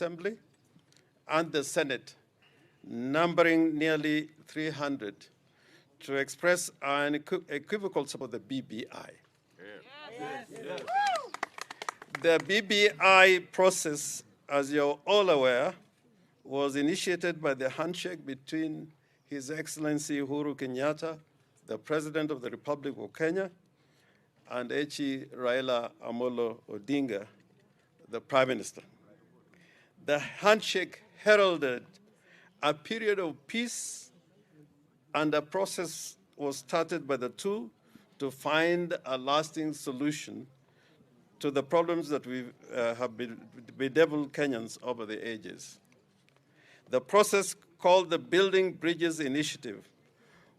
Assembly and the Senate, numbering nearly 300, to express an equivocal support for the BBI. Yes. The BBI process, as you're all aware, was initiated by the handshake between His Excellency Uhuru Kenyatta, the President of the Republic of Kenya, and Raila Amolo Odinga, the Prime Minister. The handshake heralded a period of peace, and a process was started by the two to find a lasting solution to the problems that we have bedeviled Kenyans over the ages. The process, called the Building Bridges Initiative,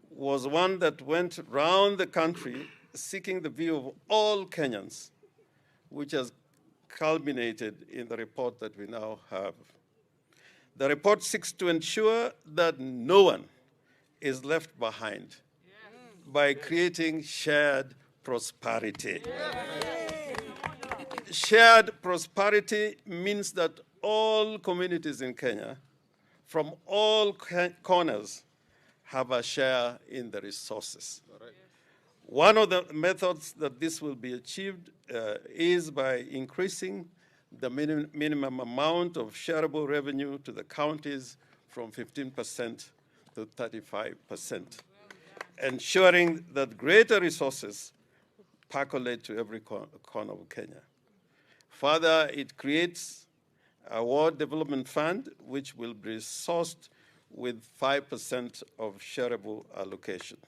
was one that went round the country seeking the view of all Kenyans, which has culminated in the report that we now have. The report seeks to ensure that no one is left behind by creating shared prosperity. Shared prosperity means that all communities in Kenya, from all corners, have a share in the resources. One of the methods that this will be achieved is by increasing the minimum amount of shareable revenue to the counties from 15% to 35%, ensuring that greater resources percolate to every corner of Kenya. Further, it creates a ward development fund, which will be resourced with 5% of shareable allocation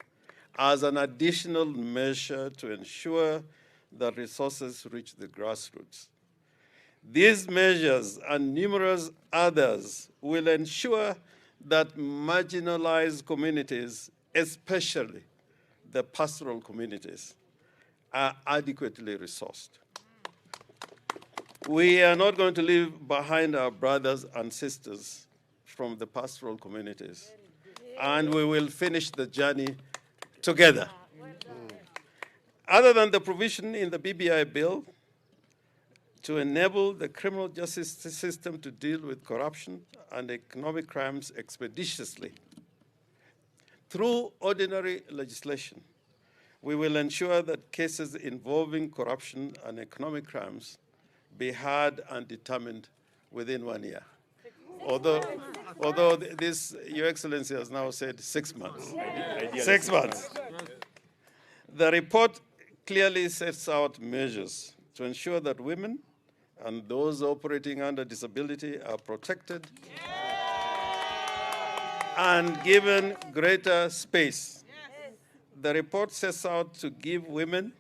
as an additional measure to ensure that resources reach the grassroots. These measures and numerous others will ensure that marginalized communities, especially the pastoral communities, are adequately resourced. We are not going to leave behind our brothers and sisters from the pastoral communities, and we will finish the journey together. Other than the provision in the BBI bill to enable the criminal justice system to deal with corruption and economic crimes expeditiously, through ordinary legislation, we will ensure that cases involving corruption and economic crimes be heard and determined within 1 year. Although this, Your Excellency has now said 6 months. 6 months. The report clearly sets out measures to ensure that women and those operating under disability are protected and given greater space. The report sets out to give women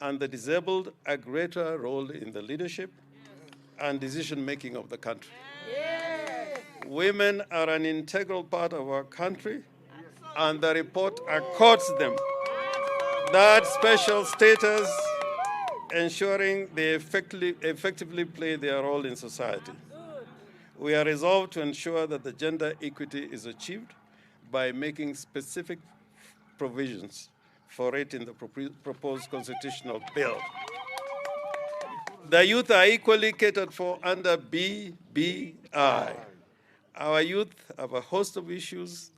and the disabled a greater role in the leadership and decision-making of the country. Women are an integral part of our country, and the report accords them that special status, ensuring they effectively play their role in society. We are resolved to ensure that the gender equity is achieved by making specific provisions for it in the proposed constitutional bill. The youth are equally catered for under BBI. Our youth have a host of issues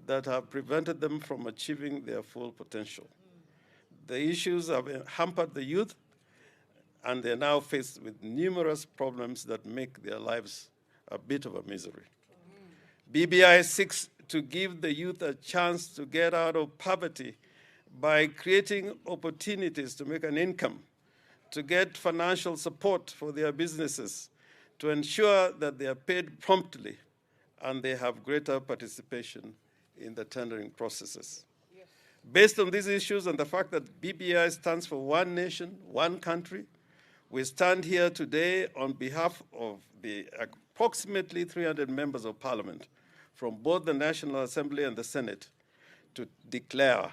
that have prevented them from achieving their full potential. The issues have hampered the youth, and they're now faced with numerous problems that make their lives a bit of a misery. BBI seeks to give the youth a chance to get out of poverty by creating opportunities to make an income, to get financial support for their businesses, to ensure that they are paid promptly and they have greater participation in the tendering processes. Yes. Based on these issues and the fact that BBI stands for one nation, one country, we stand here today on behalf of the approximately 300 members of parliament from both the National Assembly and the Senate to declare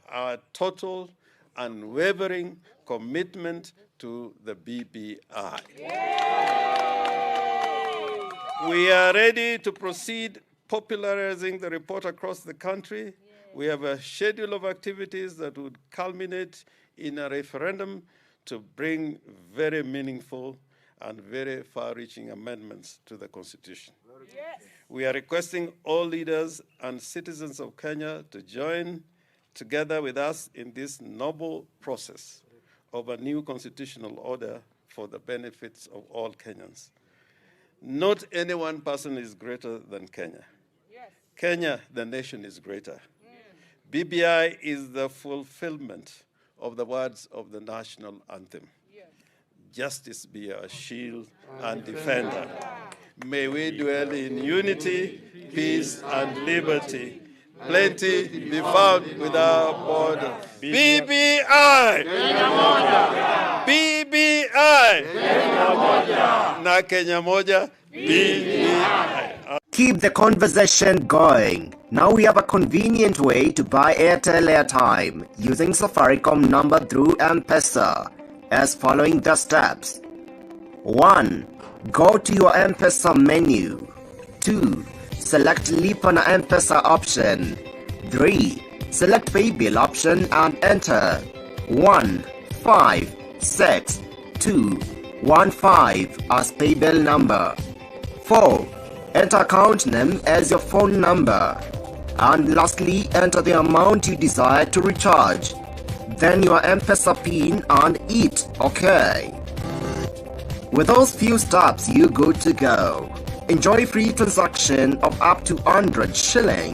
our total unwavering commitment to the BBI. We are ready to proceed popularizing the report across the country. We have a schedule of activities that would culminate in a referendum to bring very meaningful and very far-reaching amendments to the Constitution. Yes. We are requesting all leaders and citizens of Kenya to join together with us in this noble process of a new constitutional order for the benefits of all Kenyans. Not any one person is greater than Kenya. Yes. Kenya, the nation, is greater. BBI is the fulfillment of the words of the national anthem. Yes. Justice be our shield and defender. May we dwell in unity, peace, and liberty. Plenty be found with our border. BBI! BBI! Na Kenya moja, BBI. Keep the conversation going. Now we have a convenient way to buy Airtel airtime using Safaricom number through M-Pesa as following the steps. 1. Go to your M-Pesa menu. 2. Select Lipa na M-Pesa option. 3. Select Pay Bill option and enter 1562215 as pay bill number. 4. Enter account name as your phone number. And lastly, enter the amount you desire to recharge. Then your M-Pesa PIN and hit OK. With those few steps, you're good to go. Enjoy free transaction of up to 100 shillings.